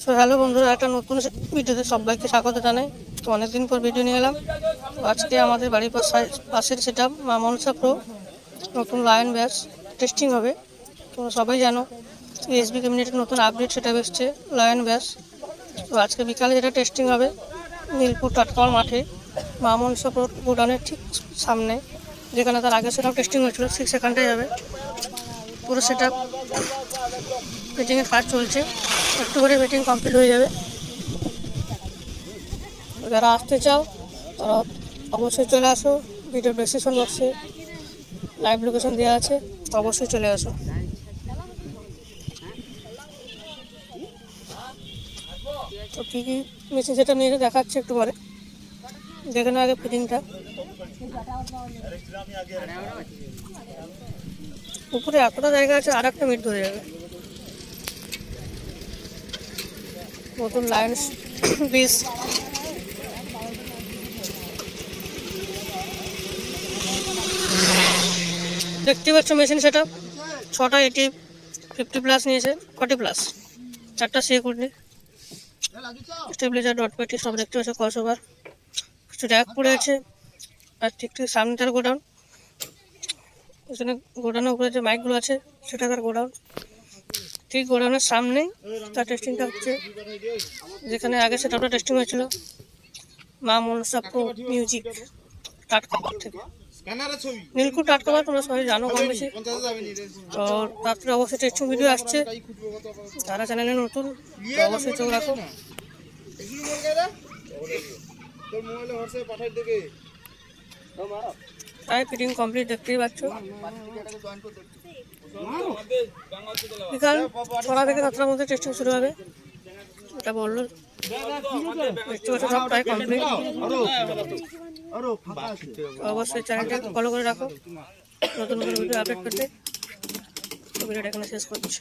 So hello বন্ধুরা, একটা নতুন ভিডিওতে সবাইকে স্বাগত জানাই। তো অনেকদিন পর ভিডিও নিয়ে এলাম। আজকে আমাদের বাড়ির পাশের সেটা মা মনসা প্রো নতুন লায়ন ব্যাস টেস্টিং হবে। তোমরা সবাই জানো এসবি কমিউনিটির নতুন আপডেট সেটা এসছে লায়ন ব্যাস। তো আজকে বিকালে যেটা টেস্টিং হবে নীলপুর টাটকাওয়ার মাঠে মা মনসা প্রো গোডাউনের ঠিক সামনে, যেখানে তার আগে সেটাও টেস্টিং হয়েছিল, ঠিক সেখানটাই হবে। পুরো সেটা ফিটিংয়ের কাজ চলছে, একটু করে ফিটিং কমপ্লিট হয়ে যাবে। যারা আসতে চাও তারা অবশ্যই চলে আসো। ভিডিও ডেসক্রিপশন বক্সে লাইভ লোকেশন দেওয়া আছে, অবশ্যই চলে আসো। তো কী কী মেশিন সেটা নিয়ে দেখাচ্ছে একটু পরে, দেখে না আগে ফিটিংটা। উপরে এতটা জায়গা আছে, আর একটা মিনিট ধরে যাবে। নতুন লায়ন বিস দেখতে পাচ্ছ মেশিন সেটা 6টা 50+ নিয়েছে, 40+, 4টা সে করলে স্টেবিলাইজার ডট পেটি সব দেখতে পাচ্ছ, ক্রসওভার, কিছু র্যাক পড়ে আছে। আর ঠিক ঠিক সামনে তার গোডাউন, এখানে গোডাউনের উপরে যে মাইকগুলো আছে সেটা তার গোডাউন। ঠিক গোডাউনের সামনেই তার টেস্টিংটা হচ্ছে, যেখানে আগে সেটা টেস্টিং হয়েছিল মা মনসা প্রো মিউজিক টাটকাওয়ার থেকে। নীলকুঠ টাটকাওয়ার তোমরা সবাই জানো কম বেশি। তো তারপরে অবশ্যই টেস্টিং ভিডিও আসছে, যারা চ্যানেলে নতুন অবশ্যই চোখ রাখো। তাই ফিটিং কমপ্লিট দেখতেই পাচ্ছ। বিকাল 6টা থেকে 7টার মধ্যে টেস্টিং শুরু হবে, এটা বললো। দেখতে পাচ্ছ সব প্রায় কমপ্লিট। অবশ্যই চ্যানেলটা ফলো করে রাখো নতুন নতুন ভিডিও আপডেট করতে। ভিডিওটা এখানে শেষ করছি।